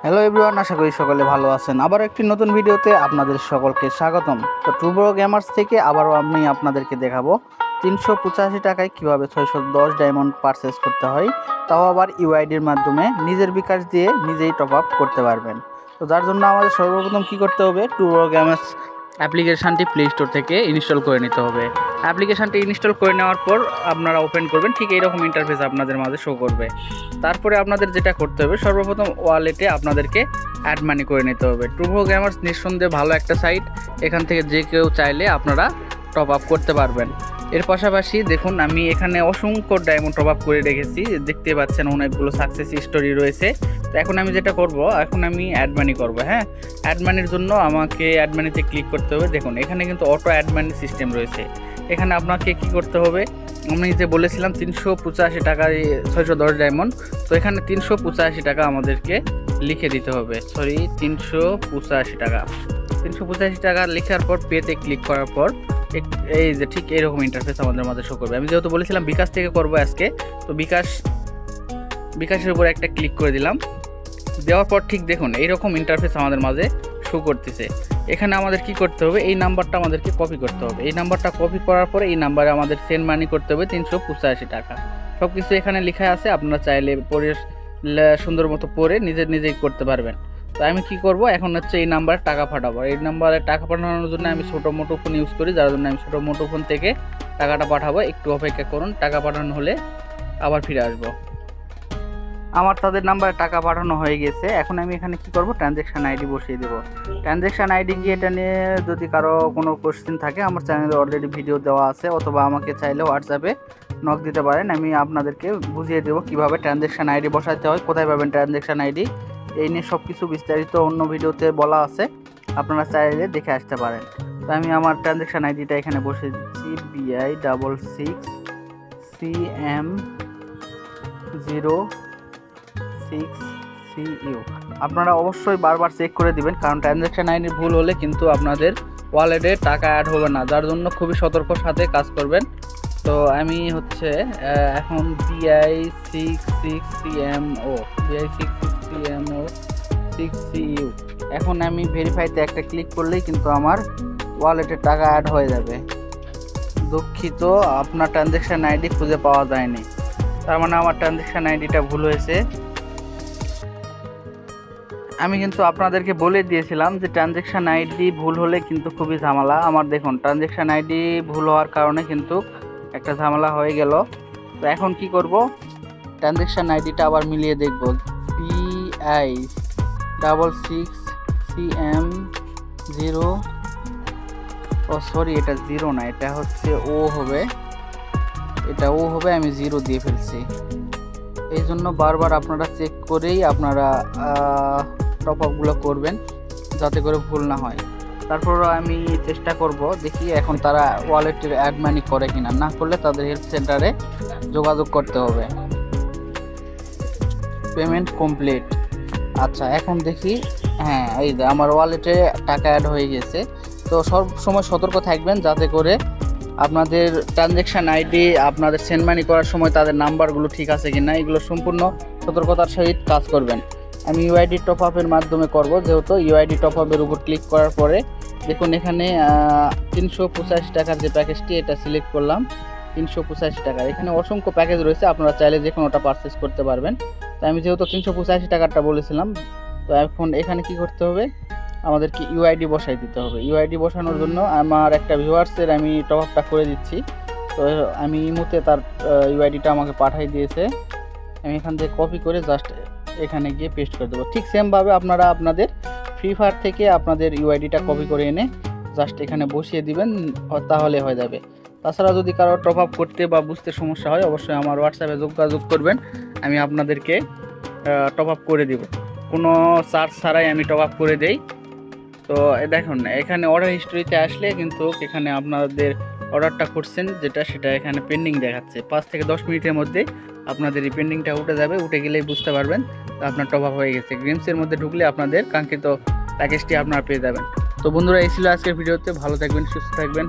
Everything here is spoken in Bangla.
হ্যালো এভরিওয়ান, আশা করি সকলে ভালো আছেন। আবার একটি নতুন ভিডিওতে আপনাদের সকলকে স্বাগতম। তো টুবো গেমার্স থেকে আবারও আমি আপনাদেরকে দেখাবো 385 টাকায় কীভাবে 610 ডায়মন্ড পারচেস করতে হয়, তাও আবার ইউআইডির মাধ্যমে নিজের বিকাশ দিয়ে নিজেই টপ আপ করতে পারবেন। তো যার জন্য আমাদের সর্বপ্রথম কী করতে হবে, টুবো গেমার্স অ্যাপ্লিকেশানটি প্লে স্টোর থেকে ইনস্টল করে নিতে হবে। অ্যাপ্লিকেশানটি ইনস্টল করে নেওয়ার পর আপনারা ওপেন করবেন, ঠিক এইরকম ইন্টারফেস আপনাদের মাঝে শো করবে। তারপরে আপনাদের যেটা করতে হবে, সর্বপ্রথম ওয়ালেটে আপনাদেরকে অ্যাড মানি করে নিতে হবে। টুবো গেমার্স নিঃসন্দেহে ভালো একটা সাইট, এখান থেকে যে কেউ চাইলে আপনারা টপ আপ করতে পারবেন। এর পাশাপাশি দেখুন, আমি এখানে অসংখ্য ডায়মন্ড টপ আপ করে রেখেছি, দেখতে পাচ্ছেন অনেকগুলো সাকসেস স্টোরি রয়েছে। তো এখন আমি যেটা করব, এখন আমি অ্যাড মানি করবো। হ্যাঁ, অ্যাড মানির জন্য আমাকে অ্যাড মানিতে ক্লিক করতে হবে। দেখুন এখানে কিন্তু অটো অ্যাড মানি সিস্টেম রয়েছে। এখানে আপনাকে কি করতে হবে, আমি যে বলেছিলাম 385 টাকায় 610 ডায়মন্ড, তো এখানে 385 টাকা আমাদেরকে লিখে দিতে হবে। 385 টাকা। 385 টাকা লেখার পর পেতে ক্লিক করার পর এই যে ঠিক এইরকম ইন্টারফেস আমাদের মাঝে শো করবে। আমি যেহেতু বলেছিলাম বিকাশ থেকে করবো আজকে, তো বিকাশের উপর একটা ক্লিক করে দিলাম। দেওয়ার পর ঠিক দেখুন এইরকম ইন্টারফেস আমাদের মাঝে শো করতেছে। এখানে আমাদের কি করতে হবে, এই নাম্বারটা আমাদেরকে কপি করতে হবে। এই নাম্বারটা কপি করার পরে এই নাম্বারে আমাদের সেন্ড মানি করতে হবে 385 টাকা। সব কিছু এখানে লেখা আছে, আপনারা চাইলে পড়ে সুন্দর মতো পড়ে নিজেই করতে পারবেন। তো আমি কি করব, এখন হচ্ছে এই নাম্বারে টাকা পাঠাবো। এই নাম্বারে টাকা পাঠানোর জন্য আমি ছোটো মোটো ফোন ইউজ করি, যার জন্য আমি ছোটো মোটো ফোন থেকে টাকাটা পাঠাবো। একটু অপেক্ষা করুন, টাকা পাঠানো হলে আবার ফিরে আসবো। আমার তাদের নাম্বারে টাকা পাঠানো হয়ে গেছে। এখন আমি এখানে কি করব, ট্রানজ্যাকশান আইডি বসিয়ে দেবো। ট্রানজ্যাকশান আইডি গিয়ে এটা নিয়ে যদি কারো কোনো কোশ্চেন থাকে, আমার চ্যানেলে অলরেডি ভিডিও দেওয়া আছে, অথবা আমাকে চাইলে হোয়াটসঅ্যাপে নক দিতে পারেন। আমি আপনাদেরকে বুঝিয়ে দেবো কীভাবে ট্রানজ্যাকশান আইডি বসাতে হয়, কোথায় পাবেন ট্রানজ্যাকশান আইডি, এই নিয়ে সব কিছু বিস্তারিত অন্য ভিডিওতে বলা আছে, আপনারা চাইলে দেখে আসতে পারেন। তো আমি আমার ট্রানজ্যাকশান আইডিটা এখানে বসিয়ে দিচ্ছি, BI66CM06CU। আপনারা অবশ্যই বারবার চেক করে দিবেন, কারণ ট্রানজ্যাকশান আইডি ভুল হলে কিন্তু আপনাদের ওয়ালেটে টাকা অ্যাড হবে না, যার জন্য খুবই সতর্কর সাথে কাজ করবেন। তো আমি হচ্ছে এখন BI66CMO6CU, এখন আমি ভেরিফাইতে একটা ক্লিক করলেই কিন্তু আমার ওয়ালেটে টাকা অ্যাড হয়ে যাবে। দুঃখিত, আপনার ট্রানজ্যাকশান আইডি খুঁজে পাওয়া যায়নি, তার মানে আমার ট্রানজ্যাকশান আইডিটা ভুল হয়েছে। আমি কিন্তু আপনাদেরকে বলে দিয়েছিলাম যে ট্রানজ্যাকশান আইডি ভুল হলে কিন্তু খুবই ঝামেলা। আমার দেখুন ট্রানজ্যাকশান আইডি ভুল হওয়ার কারণে কিন্তু একটা ঝামেলা হয়ে গেল। তো এখন কি করব, ট্রানজ্যাকশান আইডিটা আবার মিলিয়ে দেখব। BI66CM0, সরি এটা 0 না, এটা হচ্ছে ও হবে, আমি 0 দিয়ে ফেলছি। এই জন্য বারবার আপনারা চেক করেই আপনারা টপ আপগুলো করবেন, যাতে করে ভুল না হয়। তারপর আমি চেষ্টা করব, দেখি এখন তারা ওয়ালেটের অ্যাড মানি করে কিনা, না করলে তাদের হেল্প সেন্টারে যোগাযোগ করতে হবে। Payment complete. আচ্ছা এখন দেখি, হ্যাঁ এই যে আমার ওয়ালেটে টাকা অ্যাড হয়ে গেছে। তো সব সময় সতর্ক থাকবেন, যাতে করে আপনাদের ট্রানজ্যাকশান আইডি আপনাদের সেন্ড মানি করার সময় তাদের নাম্বারগুলো ঠিক আছে কি না, এগুলো সম্পূর্ণ সতর্কতার সহিত কাজ করবেন। আমি ইউআইডি টপ আপের মাধ্যমে করব, যেহেতু ইউআইডি টপ আপের উপর ক্লিক করার পরে দেখুন এখানে 385 টাকার যে প্যাকেজটি, এটা সিলেক্ট করলাম। 385 টাকা, এখানে অসংখ্য প্যাকেজ রয়েছে, আপনারা চাইলে যে কোনোটা পারচেস করতে পারবেন। তো আমি যেহেতু 385 টাকারটা বলেছিলাম, তো এখন এখানে কি করতে হবে, আমাদেরকে ইউআইডি বসাই দিতে হবে। ইউআইডি বসানোর জন্য আমার একটা ভিউয়ার্সের আমি টপ আপটা করে দিচ্ছি। তো আমি ইমোতে তার ইউআইডিটা আমাকে পাঠিয়ে দিয়েছে, আমি এখান থেকে কপি করে জাস্ট এখানে গিয়ে পেস্ট করে দেবো। ঠিক সেমভাবে আপনারা আপনাদের ফ্রি ফায়ার থেকে আপনাদের ইউআইডিটা কপি করে এনে জাস্ট এখানে বসিয়ে দিবেন, তাহলে হয়ে যাবে। তাছাড়া যদি কারো টপ আপ করতে বা বুঝতে সমস্যা হয়, অবশ্যই আমার হোয়াটসঅ্যাপে যোগাযোগ করবেন, আমি আপনাদেরকে টপ আপ করে দিব। কোনো চার্জ ছাড়াই আমি টপ আপ করে দেই। তো দেখুন এখানে অর্ডার হিস্ট্রিতে আসলে কিন্তু এখানে আপনাদের অর্ডারটা করছেন সেটা এখানে পেন্ডিং দেখাচ্ছে। 5 থেকে 10 মিনিটের মধ্যে আপনাদের এই পেন্ডিংটা উঠে যাবে, উঠে গেলেই বুঝতে পারবেন আপনার টপ আপ হয়ে গেছে। গেমসের মধ্যে ঢুকলে আপনাদের কাঙ্ক্ষিত প্যাকেজটি আপনারা পেয়ে যাবেন। তো বন্ধুরা, এই ছিল আজকের ভিডিওতে। ভালো থাকবেন, সুস্থ থাকবেন।